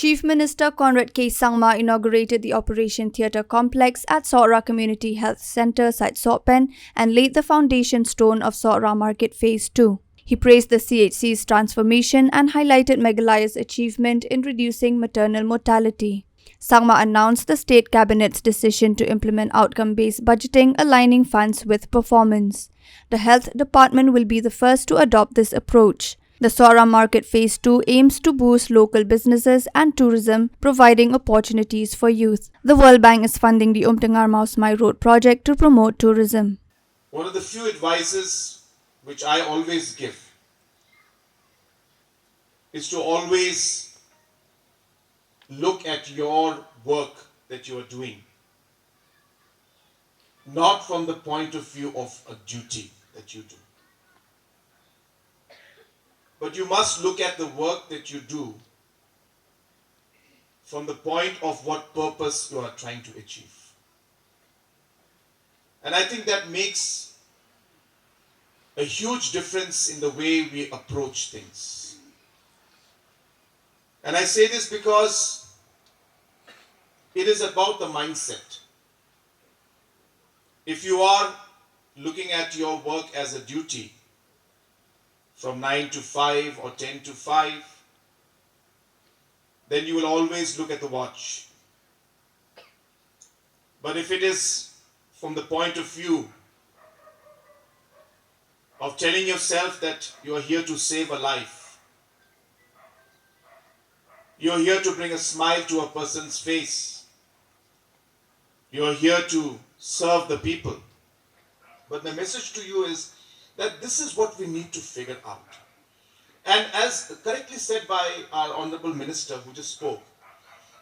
Chief Minister Conrad K. Sangma inaugurated the Operation Theatre Complex at Sohra Community Health Centre site Sorpen and laid the foundation stone of Sohra Market Phase 2. He praised the CHC's transformation and highlighted Meghalaya's achievement in reducing maternal mortality. Sangma announced the State Cabinet's decision to implement outcome-based budgeting, aligning funds with performance. The Health Department will be the first to adopt this approach. The Sohra Market Phase 2 aims to boost local businesses and tourism, providing opportunities for youth. The World Bank is funding the Umtangar Mausmai Road project to promote tourism. One of the few advices which I always give is to always look at your work that you are doing, not from the point of view of a duty that you do. But you must look at the work that you do from the point of what purpose you are trying to achieve. And I think that makes a huge difference in the way we approach things. And I say this because it is about the mindset. If you are looking at your work as a duty, from 9 to 5 or 10 to 5, then you will always look at the watch. But if it is from the point of view of telling yourself that you are here to save a life, you are here to bring a smile to a person's face, you are here to serve the people, but the message to you is that this is what we need to figure out. And as correctly said by our Honorable Minister who just spoke,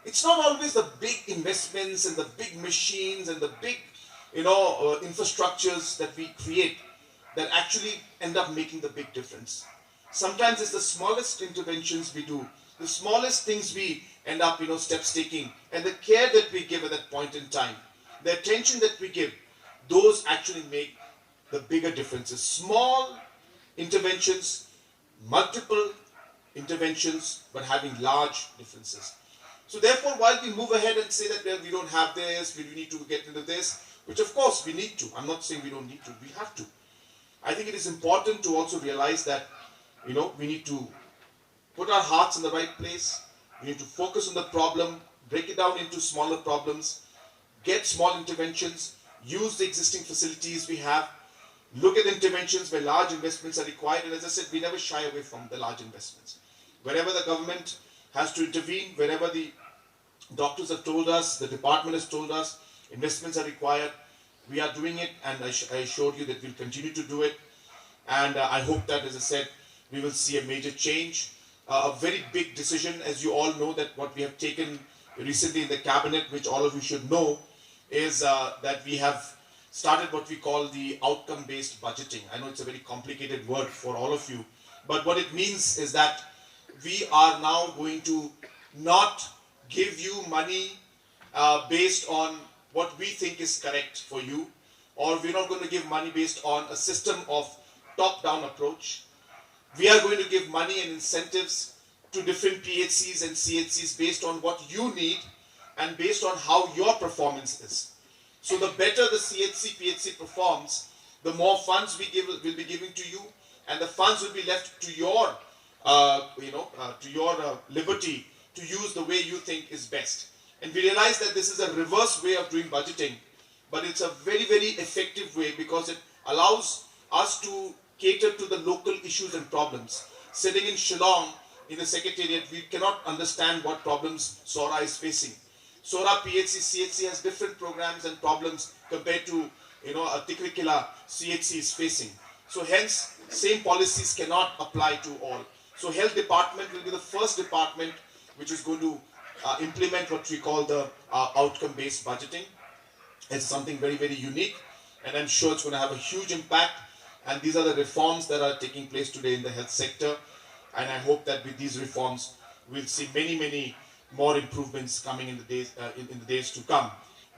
it's not always the big investments and the big machines and the big, infrastructures that we create that actually end up making the big difference. Sometimes it's the smallest interventions we do, the smallest things we end up, steps taking, and the care that we give at that point in time, the attention that we give, those actually make the bigger differences. Small interventions, multiple interventions, but having large differences. So therefore, while we move ahead and say that we don't have this, we need to get into this, which of course we need to. I'm not saying we don't need to, we have to. I think it is important to also realize that, we need to put our hearts in the right place. We need to focus on the problem, break it down into smaller problems, get small interventions, use the existing facilities we have, look at interventions where large investments are required, and as I said, we never shy away from the large investments. Wherever the government has to intervene, wherever the doctors have told us, the department has told us, investments are required, we are doing it, and I assured you that we'll continue to do it. And I hope that, as I said, we will see a major change. A very big decision, as you all know, that what we have taken recently in the cabinet, which all of you should know, is that we have started what we call the outcome-based budgeting. I know it's a very complicated word for all of you, but what it means is that we are now going to not give you money based on what we think is correct for you, or we're not going to give money based on a system of top-down approach. We are going to give money and incentives to different PHCs and CHCs based on what you need and based on how your performance is. So the better the CHC, PHC performs, the more funds will be given to you, and the funds will be left to your, liberty to use the way you think is best. And we realize that this is a reverse way of doing budgeting, but it's a very, very effective way because it allows us to cater to the local issues and problems. Sitting in Shillong, in the Secretariat, we cannot understand what problems Sohra is facing. Sohra PHC, CHC has different programs and problems compared to, a Tikrikila CHC is facing. So hence, same policies cannot apply to all. So Health Department will be the first department which is going to implement what we call the outcome-based budgeting. It's something very, very unique, and I'm sure it's going to have a huge impact. And these are the reforms that are taking place today in the health sector. And I hope that with these reforms, we'll see many, many more improvements coming in the days in the days to come.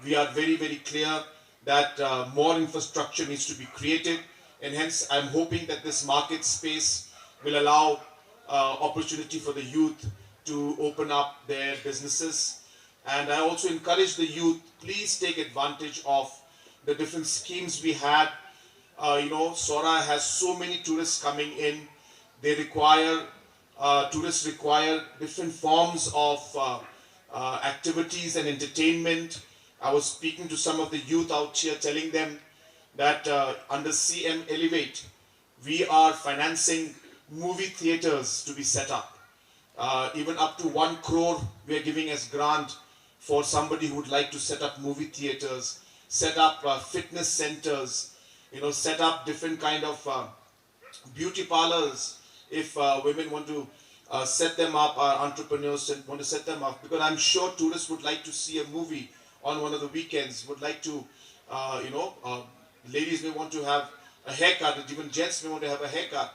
We are very, very clear that more infrastructure needs to be created, and hence I'm hoping that this market space will allow opportunity for the youth to open up their businesses. And I also encourage the youth, please take advantage of the different schemes we had. Sohra has so many tourists coming in. They require, tourists require different forms of activities and entertainment. I was speaking to some of the youth out here, telling them that under CM Elevate, we are financing movie theaters to be set up. Even up to 1 crore we are giving as grant for somebody who would like to set up movie theaters, set up fitness centers, set up different kind of beauty parlors. If women want to set them up, entrepreneurs want to set them up, because I'm sure tourists would like to see a movie on one of the weekends, would like to, ladies may want to have a haircut, even gents may want to have a haircut.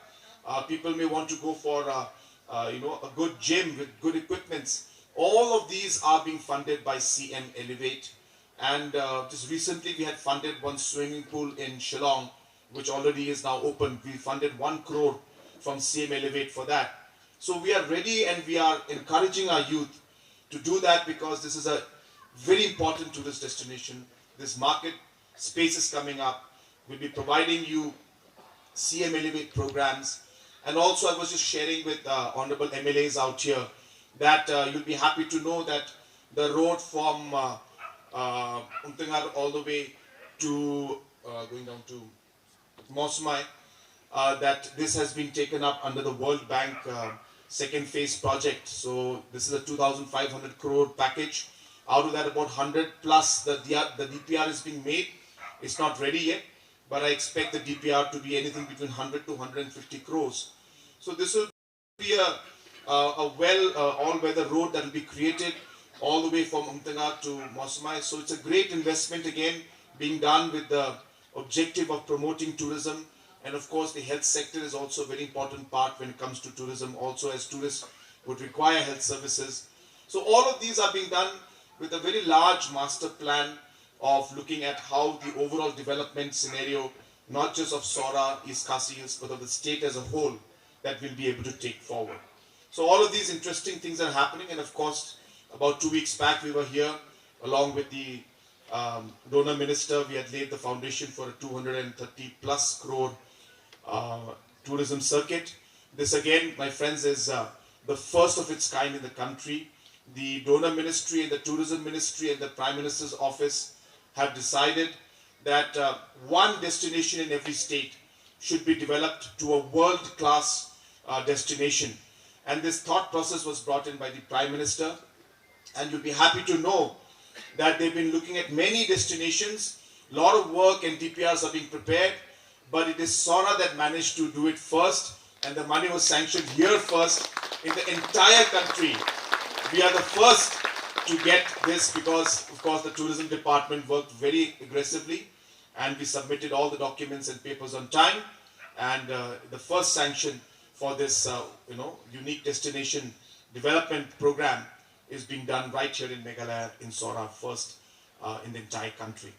People may want to go for a good gym with good equipments. All of these are being funded by CM Elevate. And just recently we had funded one swimming pool in Shillong, which already is now open. We funded 1 crore from CM Elevate for that. So we are ready, and we are encouraging our youth to do that, because this is a very important tourist destination. This market space is coming up. We'll be providing you CM Elevate programs. And also I was just sharing with honorable MLAs out here that you'll be happy to know that the road from Umtangar all the way to going down to Mosmai, that this has been taken up under the World Bank second phase project. So this is a 2,500 crore package. Out of that, about 100 plus the DPR is being made. It's not ready yet, but I expect the DPR to be anything between 100 to 150 crores. So this will be a all-weather road that will be created all the way from Umtangar to Mosmai. So it's a great investment, again being done with the objective of promoting tourism. And of course the health sector is also a very important part when it comes to tourism, also as tourists would require health services. So all of these are being done with a very large master plan of looking at how the overall development scenario, not just of Sohra, East Khasi Hills, but of the state as a whole, that we'll be able to take forward. So all of these interesting things are happening. And of course, about 2 weeks back, we were here along with the donor minister. We had laid the foundation for a 230 plus crore tourism circuit. This again, my friends, is the first of its kind in the country. The donor ministry and the tourism ministry and the Prime Minister's office have decided that one destination in every state should be developed to a world-class destination. And this thought process was brought in by the Prime Minister. And you'll be happy to know that they've been looking at many destinations. A lot of work and DPRs are being prepared, but it is Sohra that managed to do it first, and the money was sanctioned here first in the entire country. We are the first to get this because, of course, the tourism department worked very aggressively, and we submitted all the documents and papers on time. And the first sanction for this, unique destination development program is being done right here in Meghalaya, in Sohra, first in the entire country.